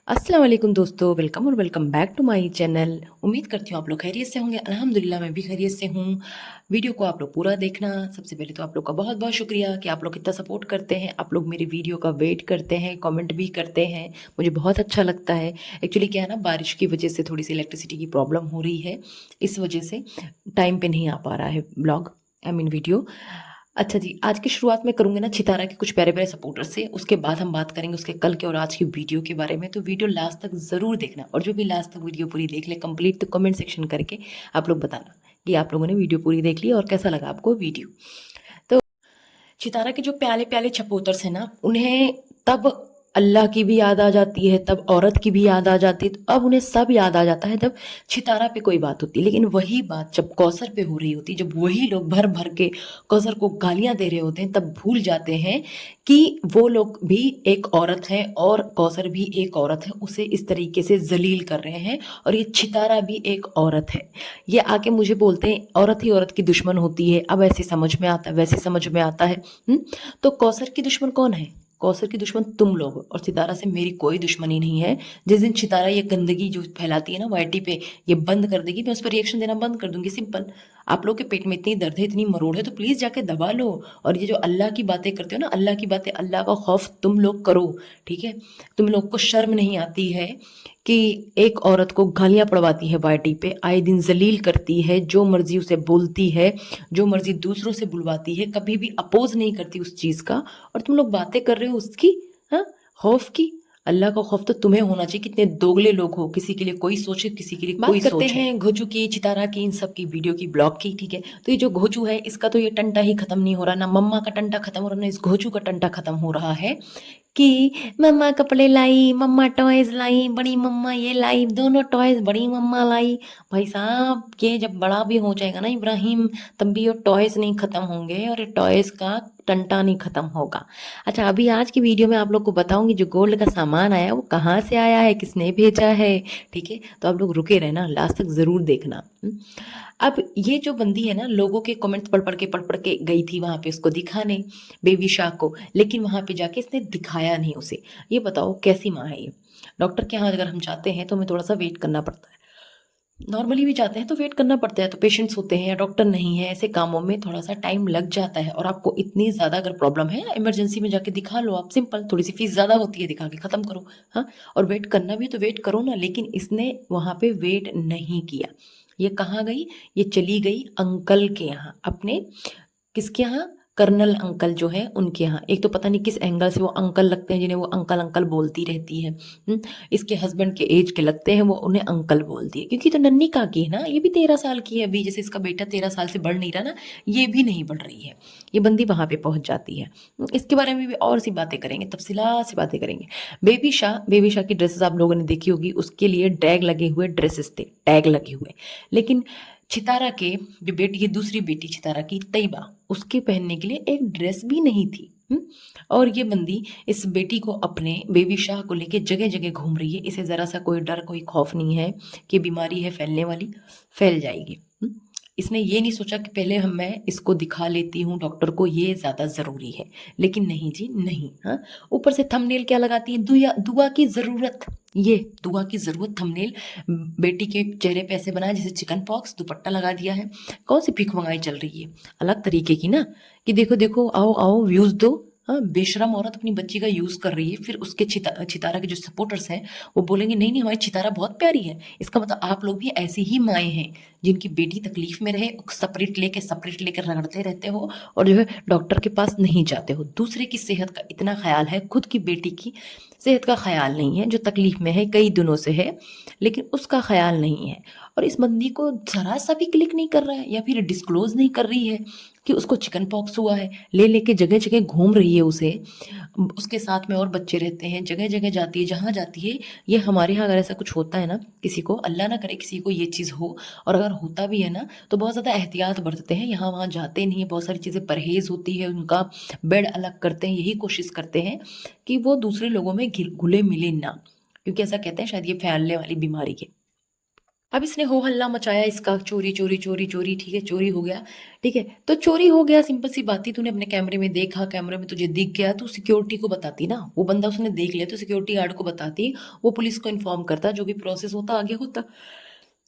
अस्सलाम वालेकुम दोस्तों, वेलकम और welcome back to my channel. उम्मीद करती हूँ आप लोग खैरियत से होंगे। अल्हम्दुलिल्लाह मैं भी खैरियत से हूँ। वीडियो को आप लोग पूरा देखना। सबसे पहले तो आप लोग का बहुत बहुत शुक्रिया कि आप लोग इतना सपोर्ट करते हैं। आप लोग मेरी वीडियो का वेट करते हैं, कमेंट भी करते हैं, मुझे बहुत अच्छा लगता है। एक्चुअली क्या है ना, बारिश की वजह से थोड़ी सी इलेक्ट्रिसिटी की प्रॉब्लम हो रही है, इस वजह से टाइम पे नहीं आ पा रहा है ब्लॉग, आई मीन वीडियो। अच्छा जी, आज की शुरुआत में करूंगे ना चितारा के कुछ प्यारे प्यारे सपोर्टर से। उसके बाद हम बात करेंगे उसके कल के और आज की वीडियो के बारे में। तो वीडियो लास्ट तक जरूर देखना, और जो भी लास्ट तक वीडियो पूरी देख ले कंप्लीट, तो कमेंट सेक्शन करके आप लोग बताना कि आप लोगों ने वीडियो पूरी देख ली और कैसा लगा आपको वीडियो। तो चितारा के जो प्याले प्याले छपोतर्स हैं ना, उन्हें तब अल्लाह की भी याद आ जाती है, तब औरत की भी याद आ जाती है, तो अब उन्हें सब याद आ जाता है जब चितारा पे कोई बात होती है। लेकिन वही बात जब कौसर पे हो रही होती, जब वही लोग भर भर के कौसर को गालियां दे रहे होते हैं, तब भूल जाते हैं कि वो लोग भी एक औरत है और कौसर भी एक औरत है। उसे इस तरीके से जलील कर रहे हैं, और ये चितारा भी एक औरत है। ये आके मुझे बोलते हैं औरत ही औरत की दुश्मन होती है। अब ऐसे समझ में आता है, वैसे समझ में आता है। तो कौसर की दुश्मन कौन है? कौसर की दुश्मन तुम लोग हो, और सितारा से मेरी कोई दुश्मनी नहीं है। जिस दिन सितारा ये गंदगी जो फैलाती है ना वाईटी पे, ये बंद कर देगी, मैं उस पर रिएक्शन देना बंद कर दूंगी। सिंपल। आप लोग के पेट में इतनी दर्द है, इतनी मरोड़ है, तो प्लीज जाके दबा लो। और ये जो अल्लाह की बातें करते हो ना, अल्लाह की बातें, अल्लाह का खौफ तुम लोग करो। ठीक है? तुम लोग को शर्म नहीं आती है कि एक औरत को गालियां पड़वाती है वाईटी पे, आए दिन जलील करती है, जो मर्जी उसे बोलती है, जो मर्जी दूसरों से बुलवाती है, कभी भी अपोज नहीं करती उस चीज का। और तुम लोग बातें कर रहे हो उसकी, हाँ, खौफ की। अल्लाह का खौफ तो तुम्हें होना चाहिए। कितने दोगले लोग हो, किसी के लिए कोई सोच है, किसी के लिए कोई सोच है। बात करते हैं घोचू की, चितारा की, इन सब की वीडियो की, ब्लॉग की। ठीक है? तो ये जो घोचू है, इसका तो ये टंटा ही खत्म नहीं हो रहा ना। मम्मा का टंटा खत्म हो रहा, ना इस घोचू का टंटा खत्म हो रहा है कि मम्मा कपड़े लाई, मम्मा टॉयज लाई, बड़ी मम्मा ये लाई, दोनों टॉयज बड़ी मम्मा लाई। भाई साहब, ये जब बड़ा भी हो जाएगा ना इब्राहिम, तब भी ये टॉयज नहीं खत्म होंगे, और ये टॉयज का टंटा नहीं खत्म होगा। अच्छा, अभी आज की वीडियो में आप लोग को बताऊंगी जो गोल्ड का सामान आया वो कहाँ से आया है, किसने भेजा है। ठीक है? तो आप लोग रुके रहना, लास्ट तक जरूर देखना। अब ये जो बंदी है ना, लोगों के कमेंट्स पढ़ पढ़ के गई थी वहां पे उसको दिखाने, बेबी शाह को। लेकिन वहां पे जाके इसने दिखाया नहीं उसे। ये बताओ कैसी माँ है ये? डॉक्टर के यहाँ अगर हम जाते हैं तो हमें थोड़ा सा वेट करना पड़ता है। नॉर्मली भी जाते हैं तो वेट करना पड़ता है, तो पेशेंट्स होते हैं या डॉक्टर नहीं है, ऐसे कामों में थोड़ा सा टाइम लग जाता है। और आपको इतनी ज़्यादा अगर प्रॉब्लम है, इमरजेंसी में जाके दिखा लो आप। सिंपल, थोड़ी सी फीस ज़्यादा होती है, दिखा के ख़त्म करो। हाँ, और वेट करना भी तो वेट करो ना। लेकिन इसने वहाँ पे वेट नहीं किया। ये कहाँ गई? ये चली गई अंकल के यहाँ, अपने किसके यहाँ? कर्नल अंकल जो है उनके यहाँ। एक तो पता नहीं किस एंगल से वो अंकल लगते हैं, जिन्हें वो अंकल अंकल बोलती रहती है। इसके हस्बैंड के एज के लगते हैं, वो उन्हें अंकल बोलती है, क्योंकि तो नन्ही काकी है ना, ये भी 13 साल की है अभी। जैसे इसका बेटा 13 साल से बढ़ नहीं रहा ना, ये भी नहीं बढ़ रही है। ये बंदी वहां पे पहुंच जाती है। इसके बारे में भी और सी बातें करेंगे, तफसीलात से बातें करेंगे। बेबी शाह की ड्रेसेस आप लोगों ने देखी होगी, उसके लिए टैग लगे हुए ड्रेसेस थे, टैग लगे हुए। लेकिन चितारा के जो बेटी है, दूसरी बेटी चितारा की, तैयबा, उसके पहनने के लिए एक ड्रेस भी नहीं थी। और ये बंदी इस बेटी को, अपने बेबी शाह को लेके जगह जगह घूम रही है। इसे जरा सा कोई डर, कोई खौफ नहीं है कि बीमारी है फैलने वाली, फैल जाएगी। इसने ये नहीं सोचा कि पहले मैं इसको दिखा लेती हूँ डॉक्टर को, ये ज्यादा जरूरी है। लेकिन नहीं जी, नहीं। हाँ, ऊपर से थंबनेल क्या लगाती है? दुआ, दुआ की जरूरत। ये दुआ की जरूरत थंबनेल बेटी के चेहरे पे ऐसे बनाया जैसे चिकन पॉक्स, दुपट्टा लगा दिया है। कौन सी भीख मंगाई चल रही है? अलग तरीके की ना, कि देखो देखो, आओ आओ व्यूज दो। हाँ, बेशरम औरत अपनी बच्ची का यूज कर रही है। फिर उसके चितारा के जो सपोर्टर्स हैं, वो बोलेंगे नहीं नहीं, हमारी चितारा बहुत प्यारी है। इसका मतलब आप लोग भी ऐसी ही माएँ हैं जिनकी बेटी तकलीफ में रहे, सेपरेट लेकर रगड़ते रहते हो, और जो है डॉक्टर के पास नहीं जाते हो। दूसरे की सेहत का इतना ख्याल है, खुद की बेटी की सेहत का ख्याल नहीं है, जो तकलीफ में है, कई दिनों से है, लेकिन उसका ख्याल नहीं है। और इस बंदी को जरा सा भी क्लिक नहीं कर रहा है, या फिर डिस्क्लोज नहीं कर रही है कि उसको चिकन पॉक्स हुआ है। ले लेके जगह जगह घूम रही है उसे। उसके साथ में और बच्चे रहते हैं, जगह जगह जाती है, जहाँ जाती है। ये हमारे यहाँ अगर ऐसा कुछ होता है ना, किसी को, अल्लाह ना करे किसी को ये चीज़ हो, और अगर होता भी है ना, तो बहुत ज़्यादा एहतियात बरतते हैं, यहाँ वहाँ जाते नहीं है, बहुत सारी चीज़ें परहेज होती है उनका। बेड अलग करते हैं, यही कोशिश करते हैं कि वो दूसरे लोगों में घुले मिले ना, क्योंकि ऐसा कहते हैं शायद ये फैलने वाली बीमारी के। अब इसने हो हल्ला मचाया इसका, चोरी चोरी चोरी चोरी, ठीक है चोरी हो गया, ठीक है तो चोरी हो गया, सिंपल सी बात थी, तूने अपने कैमरे में देखा, कैमरे में तुझे दिख गया तो सिक्योरिटी को बताती ना, वो बंदा उसने देख लिया तो सिक्योरिटी गार्ड को बताती, वो पुलिस को इन्फॉर्म करता, जो भी प्रोसेस होता आगे होता।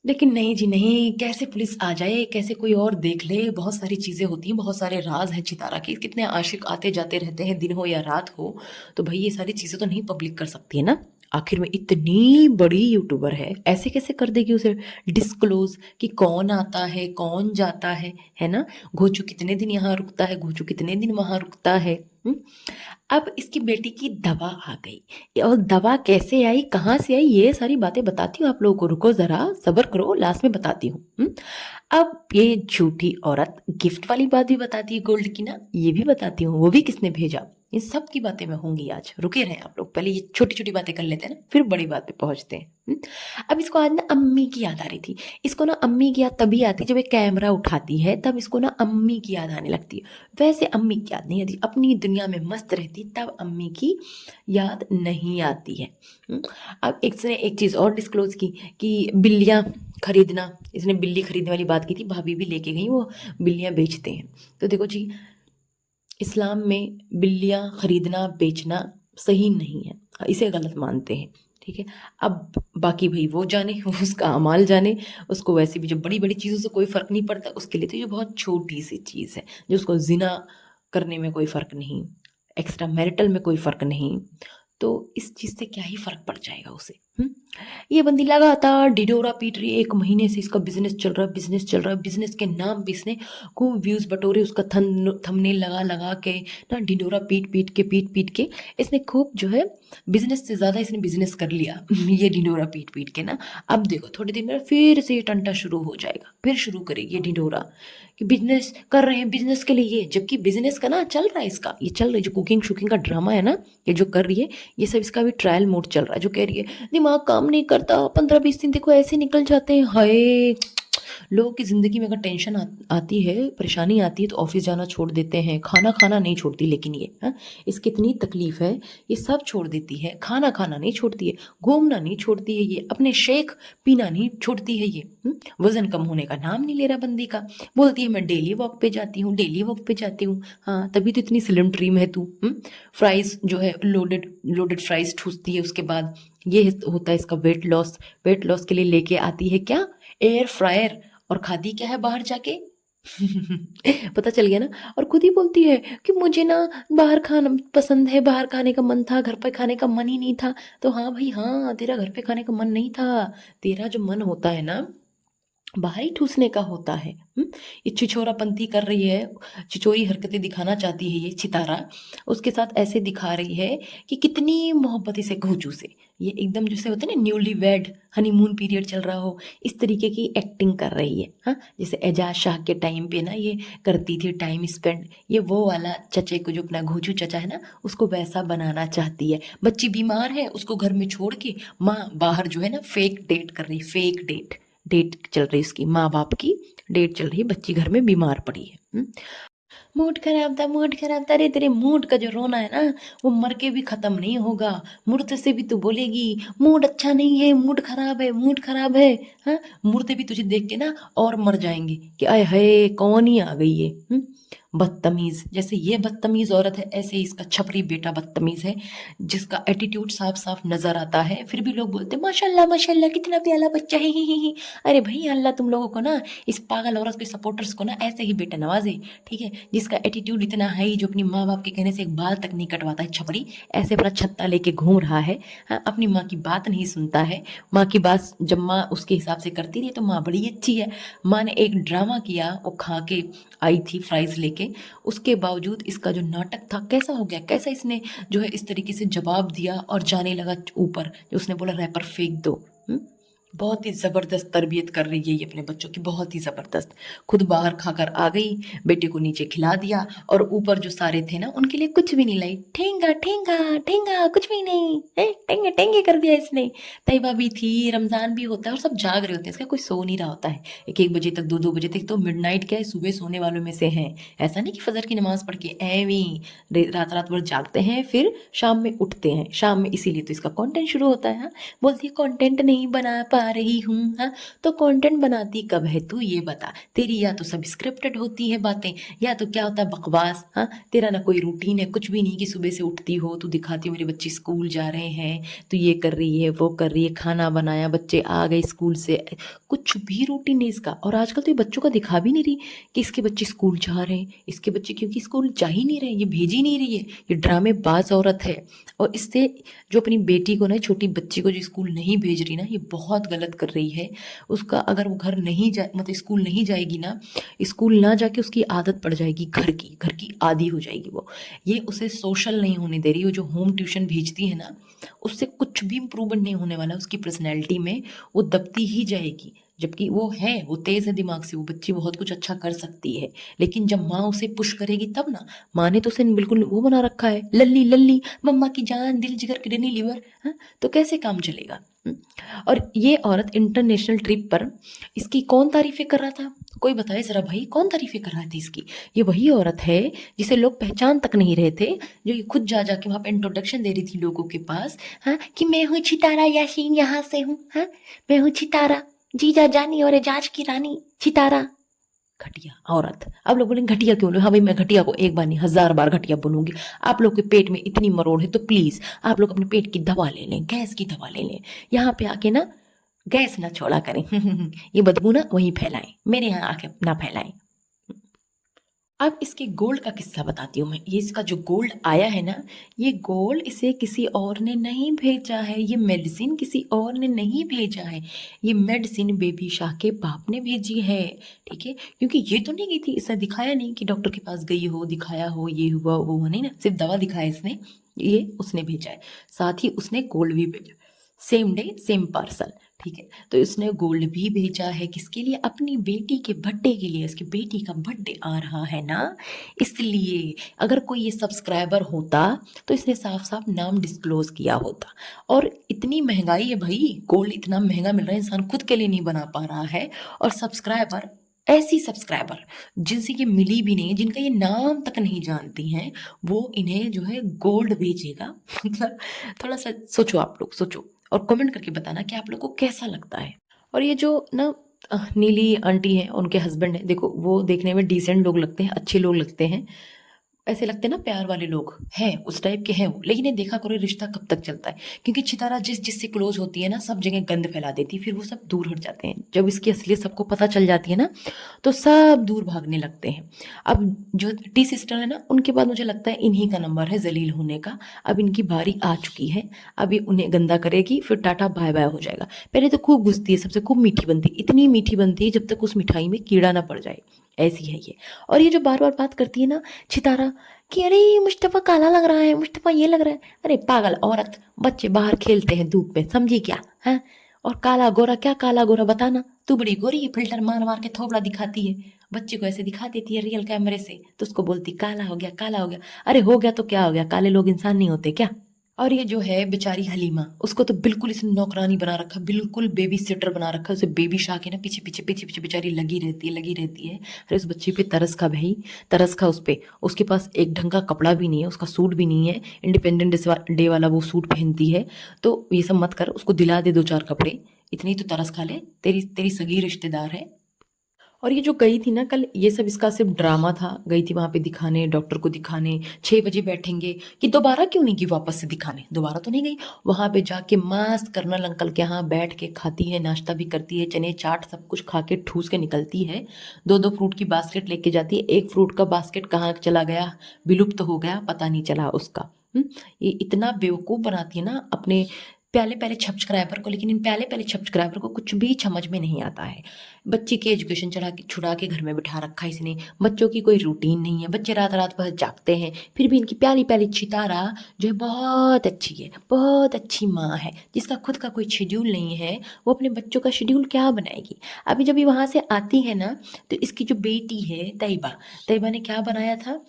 लेकिन नहीं जी नहीं, कैसे पुलिस आ जाए, कैसे कोई और देख ले, बहुत सारी चीजें होती हैं, बहुत सारे राज हैं चितारा के, कितने आशिक आते जाते रहते हैं दिन हो या रात हो, तो भाई ये सारी चीजें तो नहीं पब्लिक कर सकती है ना। आखिर में इतनी बड़ी यूट्यूबर है, ऐसे कैसे कर देगी उसे डिस्क्लोज कि कौन आता है कौन जाता है ना, घोचू कितने दिन यहाँ रुकता है, घोचू कितने दिन वहां रुकता है। अब इसकी बेटी की दवा आ गई, और दवा कैसे आई कहाँ से आई ये सारी बातें बताती हूँ आप लोगों को, रुको जरा सब्र करो, लास्ट में बताती हूँ। अब ये झूठी औरत गिफ्ट वाली बात भी बताती है गोल्ड की ना, ये भी बताती हूँ, वो भी किसने भेजा, इन सब की बातें मैं होंगी आज, रुके रहे आप लोग, पहले ये छोटी छोटी बातें कर लेते हैं ना, फिर बड़ी बात पे पहुंचते हैं। अब इसको आज ना अम्मी की याद आ रही थी, इसको ना अम्मी की याद तभी आती है जब एक कैमरा उठाती है, तब इसको ना अम्मी की याद आने लगती है, वैसे अम्मी की याद नहीं आती, अपनी दुनिया में मस्त रहती तब अम्मी की याद नहीं आती है। अब इसने एक चीज़ और डिस्क्लोज की कि बिल्लियाँ खरीदना, इसने बिल्ली खरीदने वाली बात की थी, भाभी भी लेके गई, वो बिल्लियाँ बेचते हैं। तो देखो जी, इस्लाम में बिल्लियाँ खरीदना बेचना सही नहीं है, इसे गलत मानते हैं, ठीक है। अब बाकी भाई वो जाने, वो उसका अमाल जाने, उसको वैसे भी जो बड़ी बड़ी चीज़ों से कोई फ़र्क नहीं पड़ता, उसके लिए तो ये बहुत छोटी सी चीज़ है, जो उसको जिना करने में कोई फ़र्क नहीं, एक्स्ट्रा मैरिटल में कोई फ़र्क नहीं, तो इस चीज़ से क्या ही फ़र्क पड़ जाएगा उसे। ये बंदी लगातार ढिढोरा पीट रही है, 1 महीने से इसका बिजनेस चल रहा है, बिजनेस चल रहा है, बिजनेस के नाम पे इसने खूब व्यूज बटोरे, उसका थंबनेल लगा लगा के ना, ढिढोरा पीट पीट के इसने खूब जो है, बिजनेस से ज्यादा इसने बिजनेस कर लिया ये ढिढोरा पीट पीट के ना। अब देखो थोड़े दिन में फिर से ये टंटा शुरू हो जाएगा, फिर शुरू करेगी ये ढिढोरा कि बिजनेस कर रहे हैं, बिजनेस के लिए ये, जबकि बिजनेस का ना चल रहा है इसका, ये चल रहा है जो कुकिंग शुकिंग का ड्रामा है ना, ये जो कर रही है, ये सब इसका भी ट्रायल मोड चल रहा है, जो कह रही है दिमाग काम नहीं करता, 15-20 दिन देखो ऐसे निकल जाते हैं, हाय। लोगों की ज़िंदगी में अगर टेंशन आती है, परेशानी आती है, तो ऑफिस जाना छोड़ देते हैं, खाना खाना नहीं छोड़ती, लेकिन ये इसकी इतनी तकलीफ है, ये सब छोड़ देती है, खाना खाना नहीं छोड़ती है, घूमना नहीं छोड़ती है, ये अपने शेक पीना नहीं छोड़ती है, ये वजन कम होने का नाम नहीं ले रहा बंदी का, बोलती है मैं डेली वॉक पे जाती हूँ, डेली वॉक पे जाती हूँ, हाँ तभी तो इतनी स्लिम ट्रिम है तू। फ्राइज जो है लोडेड लोडेड फ्राइज ठूसती है, उसके बाद ये होता है इसका वेट लॉस के लिए लेके आती है क्या, एयर फ्रायर, और खाती क्या है बाहर जाके पता चल गया ना। और खुद ही बोलती है कि मुझे ना बाहर खाना पसंद है, बाहर खाने का मन था, घर पे खाने का मन ही नहीं था। तो हाँ भाई हाँ, तेरा घर पे खाने का मन नहीं था, तेरा जो मन होता है ना बाहर ही ठूसने का होता है। ये छिछोरापंथी कर रही है, छिछोरी हरकतें दिखाना चाहती है ये चितारा, उसके साथ ऐसे दिखा रही है कि कितनी मोहब्बत इसे घोचू से, ये एकदम जैसे होता है ना न्यूली वेड, हनीमून पीरियड चल रहा हो, इस तरीके की एक्टिंग कर रही है। हाँ जैसे एजाज शाह के टाइम पे ना ये करती थी टाइम स्पेंड, ये वो वाला चचे को, जो अपना घोचू चचा है ना, उसको वैसा बनाना चाहती है। बच्ची बीमार है, उसको घर में छोड़ के माँ बाहर जो है ना फेक डेट कर रही, फेक डेट चल रही, इसकी माँ बाप की डेट चल रही है, बच्ची घर में बीमार पड़ी है। मूड खराब था, अरे तेरे मूड का जो रोना है ना, वो मर के भी खत्म नहीं होगा, मुर्दे से भी तू बोलेगी मूड अच्छा नहीं है, मूड खराब है, मूड खराब है। हाँ मुर्दे भी तुझे देख के ना और मर जाएंगे कि आय हाय कौन ही आ गई है। बदतमीज, जैसे ये बदतमीज औरत है, ऐसे ही इसका छपरी बेटा बदतमीज है, जिसका एटीट्यूड साफ साफ नजर आता है, फिर भी लोग बोलते माशाल्लाह माशाल्लाह कितना प्यारा बच्चा है, ही। अरे भाई अल्लाह तुम लोगों को ना, इस पागल औरत के सपोर्टर्स को ना ऐसे ही बेटा नवाजे, ठीक है, जिसका एटीट्यूड इतना है जो अपनी माँ बाप के कहने से एक बाल तक नहीं कटवाता है, छपरी ऐसे अपना छत्ता लेके घूम रहा है। हाँ, अपनी माँ की बात नहीं सुनता है, माँ की बात जब माँ उसके हिसाब से करती रही तो माँ बड़ी अच्छी है। माँ ने एक ड्रामा किया, वो खा के आई थी फ्राइज लेके, उसके बावजूद इसका जो नाटक था कैसा हो गया, कैसा इसने जो है इस तरीके से जवाब दिया और जाने लगा ऊपर, जो उसने बोला रैपर फेंक दो। बहुत ही ज़बरदस्त तरबियत कर रही है ये अपने बच्चों की, बहुत ही ज़बरदस्त। खुद बाहर खाकर आ गई, बेटे को नीचे खिला दिया, और ऊपर जो सारे थे ना उनके लिए कुछ भी नहीं लाई, ठेंगा ठेंगा ठेंगा कुछ भी नहीं है, टेंगे टेंगे कर दिया इसने। तैयबा भी थी, रमज़ान भी होता है और सब जाग रहे होते हैं, इसका कोई सो नहीं रहा होता है, 1-1 बजे तक, 2-2 बजे तक, तो मिडनाइट क्या है, सुबह सोने वालों में से हैं। ऐसा नहीं कि फजर की नमाज पढ़ के एवी रात रात भर जागते हैं फिर शाम में उठते हैं, शाम में, इसीलिए तो इसका कंटेंट शुरू होता है। हाँ बोलती है कंटेंट नहीं बना पा रही हूँ। हाँ, तो कंटेंट बनाती कब है तू ये बता। तेरी या तो सब स्क्रिप्टेड होती है बातें, या तो क्या होता है बकवास। हाँ, तेरा ना कोई रूटीन है, कुछ भी नहीं कि सुबह से उठती हो तू दिखाती हो मेरे बच्चे स्कूल जा रहे हैं, तू ये कर रही है वो कर रही है, खाना बनाया, बच्चे आ गए स्कूल से, कुछ भी रूटीन नहीं इसका। और आजकल तो ये बच्चों का दिखा भी नहीं रही कि इसके बच्चे स्कूल जा रहे हैं, इसके बच्चे क्योंकि स्कूल जा ही नहीं रहे, ये भेज ही नहीं रही है, ये ड्रामेबाज औरत है। और इससे जो अपनी बेटी को ना, छोटी बच्ची को जो स्कूल नहीं भेज रही ना, ये बहुत गलत कर रही है। उसका अगर वो घर नहीं जा मतलब स्कूल नहीं जाएगी ना, स्कूल ना जाके उसकी आदत पड़ जाएगी घर की आदी हो जाएगी वो। ये उसे सोशल नहीं होने दे रही। वो जो होम ट्यूशन भेजती है ना, उससे कुछ भी इम्प्रूवमेंट नहीं होने वाला उसकी पर्सनैलिटी में, वो दबती ही जाएगी। जबकि वो तेज है दिमाग से, वो बच्ची बहुत कुछ अच्छा कर सकती है, लेकिन जब माँ उसे पुश करेगी तब ना। माँ ने तो उसे बिल्कुल वो बना रखा है, लल्ली लल्ली, मम्मा की जान, दिल जिगर किडनी लीवर। हाँ, तो कैसे काम चलेगा। और ये औरत इंटरनेशनल ट्रिप पर, इसकी कौन तारीफें कर रहा था, कोई बताए जरा भाई, कौन तारीफें कर रहा था इसकी। ये वही औरत है जिसे लोग पहचान तक नहीं रहे थे, जो ये खुद जा जाके वहाँ पे इंट्रोडक्शन दे रही थी लोगों के पास। हाँ, कि मैं हूँ छितारा यासीन, यहाँ से हूँ। हाँ, मैं हूँ छितारा, जीजा जानी और एजाज की रानी छितारा। घटिया औरत। अब लोग बोलेंगे घटिया क्यों बोले। हाँ भाई, मैं घटिया को एक बार नहीं 1000 बार घटिया बोलूंगी। आप लोग के पेट में इतनी मरोड़ है तो प्लीज आप लोग अपने पेट की दवा ले लें, गैस की दवा ले लें। यहाँ पे आके ना गैस ना छोड़ा करें। ये बदबू ना वहीं फैलाएं, मेरे यहाँ आके ना फैलाएं। अब इसके गोल्ड का किस्सा बताती हूँ मैं। ये इसका जो गोल्ड आया है ना, ये गोल्ड इसे किसी और ने नहीं भेजा है, ये मेडिसिन किसी और ने नहीं भेजा है, ये मेडिसिन बेबी शाह के बाप ने भेजी है। ठीक है, क्योंकि ये तो नहीं गई थी, इसने दिखाया नहीं कि डॉक्टर के पास गई हो, दिखाया हो, ये हुआ वो हुआ, नहीं ना, सिर्फ दवा दिखाया इसने, ये उसने भेजा है। साथ ही उसने गोल्ड भी भेजा, सेम डे सेम पार्सल। ठीक है, तो इसने गोल्ड भी भेजा है किसके लिए, अपनी बेटी के बर्थडे के लिए। इसकी बेटी का बर्थडे आ रहा है ना, इसलिए। अगर कोई ये सब्सक्राइबर होता तो इसने साफ साफ नाम डिस्क्लोज किया होता। और इतनी महंगाई है भाई, गोल्ड इतना महंगा मिल रहा है, इंसान खुद के लिए नहीं बना पा रहा है, और सब्सक्राइबर, ऐसी सब्सक्राइबर जिनसे ये मिली भी नहीं, जिनका ये नाम तक नहीं जानती हैं, वो इन्हें जो है गोल्ड भेजेगा। मतलब थोड़ा सा सोचो, आप लोग सोचो और कमेंट करके बताना कि आप लोग को कैसा लगता है। और ये जो ना नीली आंटी है, उनके हस्बैंड है, देखो वो देखने में डिसेंट लोग लगते हैं, अच्छे लोग लगते हैं, ऐसे लगते हैं ना प्यार वाले लोग हैं, उस टाइप के हैं वो। लेकिन ये देखा करो रिश्ता कब तक चलता है, क्योंकि छितारा जिससे क्लोज होती है ना, सब जगह गंद फैला देती है, फिर वो सब दूर हट जाते हैं। जब इसकी असलियत सबको पता चल जाती है ना, तो सब दूर भागने लगते हैं। अब जो टी सिस्टर है ना, उनके बाद मुझे लगता है इन्हीं का नंबर है जलील होने का। अब इनकी बारी आ चुकी है, अब ये उन्हें गंदा करेगी, फिर टाटा बाय बाय हो जाएगा। पहले तो खूब घुसती है, सबसे खूब मीठी बनती है, इतनी मीठी बनती है जब तक उस मिठाई में कीड़ा ना पड़ जाए, ऐसी है ये। और ये जो बार बार बात करती है ना छितारा कि अरे मुस्तफ़ा काला लग रहा है, मुस्तफ़ा ये लग रहा है, अरे पागल औरत, बच्चे बाहर खेलते हैं धूप में, समझी क्या है। और काला गोरा, क्या काला गोरा बताना, तू बड़ी गोरी है, फिल्टर मार मार के थोबड़ा दिखाती है, बच्चे को ऐसे दिखा देती है रियल कैमरे से, तो उसको बोलती काला हो गया, काला हो गया। अरे हो गया तो क्या हो गया, काले लोग इंसान नहीं होते क्या। और ये जो है बेचारी हलीमा, उसको तो बिल्कुल इसने नौकरानी बना रखा, बिल्कुल बेबी सिटर बना रखा, उसे बेबी शाह के ना पीछे पीछे पीछे पीछे बेचारी लगी रहती है, लगी रहती है। अरे उस बच्ची पे तरस खा भाई, तरस खा उस पे। उसके पास एक ढंग का कपड़ा भी नहीं है, उसका सूट भी नहीं है, इंडिपेंडेंट डे वाला वो सूट पहनती है। तो ये सब मत कर, उसको दिला दे 2-4 कपड़े, इतनी तो तरस खा ले, तेरी तेरी सगी रिश्तेदार है। और ये जो गई थी ना कल, ये सब इसका सिर्फ ड्रामा था। गई थी वहां पे दिखाने, डॉक्टर को दिखाने, 6 बजे बैठेंगे, कि दोबारा क्यों नहीं गई वापस से दिखाने, दोबारा तो नहीं गई। वहां पे जाके मस्त कर्नल अंकल के यहाँ बैठ के खाती है, नाश्ता भी करती है, चने चाट सब कुछ खा के ठूस के निकलती है। 2-2 फ्रूट की बास्केट लेके जाती है, एक फ्रूट का बास्केट कहाँ चला गया, विलुप्त हो गया, पता नहीं चला उसका। ये इतना बेवकूफ़ बनाती है ना अपने प्याले प्याले सब्सक्राइबर को, लेकिन इन प्याले प्याले सब्सक्राइबर को कुछ भी समझ में नहीं आता है। बच्चे की एजुकेशन छुड़ा के घर में बिठा रखा है इसने, बच्चों की कोई रूटीन नहीं है, बच्चे रात रात भर जागते हैं, फिर भी इनकी प्याली प्याली छितारा जो है बहुत अच्छी है, बहुत अच्छी माँ है, जिसका खुद का कोई शेड्यूल नहीं है, वो अपने बच्चों का शेड्यूल क्या बनाएगी। अभी जब ये वहाँ से आती है ना, तो इसकी जो बेटी है तैयबा, तैयबा ने क्या बनाया था,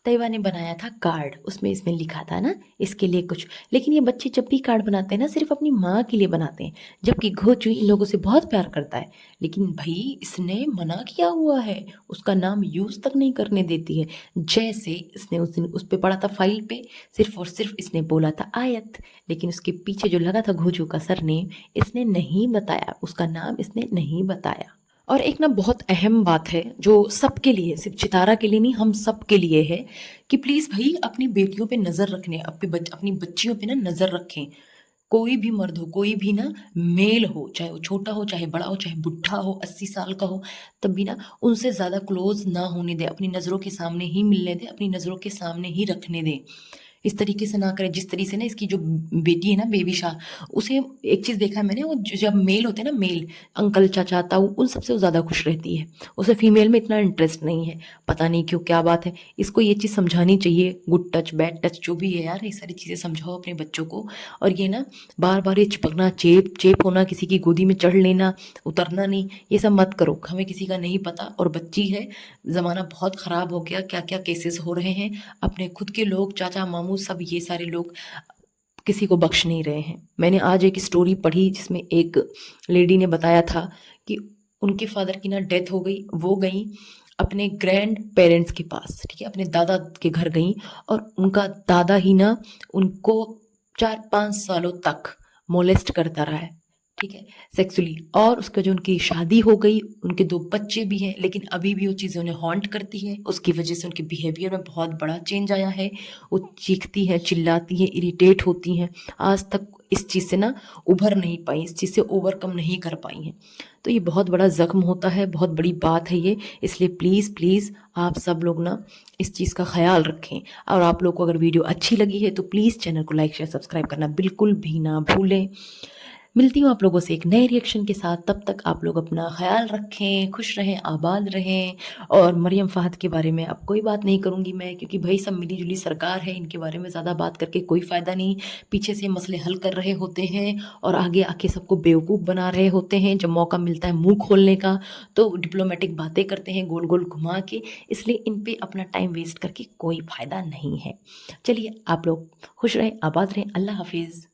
तैयबा ने बनाया था कार्ड, उसमें इसमें लिखा था ना इसके लिए कुछ। लेकिन ये बच्चे जब भी कार्ड बनाते हैं ना सिर्फ अपनी माँ के लिए बनाते हैं, जबकि घोचू इन लोगों से बहुत प्यार करता है। लेकिन भाई इसने मना किया हुआ है, उसका नाम यूज़ तक नहीं करने देती है। जैसे इसने उस दिन उस पे पढ़ा था फाइल पे, सिर्फ और सिर्फ इसने बोला था आयत, लेकिन उसके पीछे जो लगा था घोचू का सरनेम इसने नहीं बताया, उसका नाम इसने नहीं बताया। और एक ना बहुत अहम बात है जो सबके लिए, सिर्फ चितारा के लिए नहीं, हम सब के लिए है कि प्लीज़ भाई अपनी बेटियों पे नज़र रखने, अपनी बच्चियों पे ना नज़र रखें। कोई भी मर्द हो, कोई भी ना मेल हो, चाहे वो छोटा हो चाहे बड़ा हो, चाहे बुढ़ा हो 80 साल का हो, तब भी ना उनसे ज़्यादा क्लोज ना होने दे, अपनी नज़रों के सामने ही मिलने दे, अपनी नज़रों के सामने ही रखने दे। इस तरीके से ना करें जिस तरीके से ना इसकी जो बेटी है ना बेबी शाह, उसे एक चीज़ देखा है मैंने, वो जब मेल होते हैं ना, मेल अंकल चाचा ताऊ, उन सबसे वो ज़्यादा खुश रहती है, उसे फीमेल में इतना इंटरेस्ट नहीं है। पता नहीं क्यों, क्या बात है। इसको ये चीज़ समझानी चाहिए, गुड टच बैड टच जो भी है यार, ये सारी चीज़ें समझाओ अपने बच्चों को। और ये ना बार बार ये चिपकना, चेप चेप होना, किसी की गोदी में चढ़ लेना, उतरना नहीं, ये सब मत करो। हमें किसी का नहीं पता, और बच्ची है, ज़माना बहुत ख़राब हो गया, क्या क्या केसेस हो रहे हैं। अपने खुद के लोग, चाचा मामू, सब ये सारे लोग किसी को बख्श नहीं रहे हैं। मैंने आज एक स्टोरी पढ़ी जिसमें एक लेडी ने बताया था कि उनके फादर की ना डेथ हो गई, वो गई अपने ग्रैंड पेरेंट्स के पास, ठीक है, अपने दादा के घर गई, और उनका दादा ही ना उनको 4-5 सालों तक मोलेस्ट करता रहा है, ठीक है, सेक्सुअली। और उसका जो उनकी शादी हो गई, उनके 2 बच्चे भी हैं, लेकिन अभी भी वो चीज़ें उन्हें हॉन्ट करती है। उसकी वजह से उनके बिहेवियर में बहुत बड़ा चेंज आया है। वो चीखती हैं, चिल्लाती हैं, इरिटेट होती हैं, आज तक इस चीज़ से ना उभर नहीं पाई, इस चीज़ से ओवरकम नहीं कर पाई हैं। तो ये बहुत बड़ा ज़ख्म होता है, बहुत बड़ी बात है ये। इसलिए प्लीज़ प्लीज़ आप सब लोग ना इस चीज़ का ख्याल रखें। और आप लोग को अगर वीडियो अच्छी लगी है तो प्लीज़ चैनल को लाइक शेयर सब्सक्राइब करना बिल्कुल भी ना भूलें। मिलती हूँ आप लोगों से एक नए रिएक्शन के साथ, तब तक आप लोग अपना ख्याल रखें, खुश रहें, आबाद रहें। और मरियम फ़हद के बारे में अब कोई बात नहीं करूँगी मैं, क्योंकि भाई सब मिली जुली सरकार है, इनके बारे में ज़्यादा बात करके कोई फ़ायदा नहीं। पीछे से मसले हल कर रहे होते हैं और आगे आके सबको बेवकूफ़ बना रहे होते हैं। जब मौका मिलता है मुंह खोलने का तो डिप्लोमेटिक बातें करते हैं गोल गोल घुमा के। इसलिए इन पे अपना टाइम वेस्ट करके कोई फ़ायदा नहीं है। चलिए आप लोग खुश रहें, आबाद रहें। अल्लाह हाफिज़।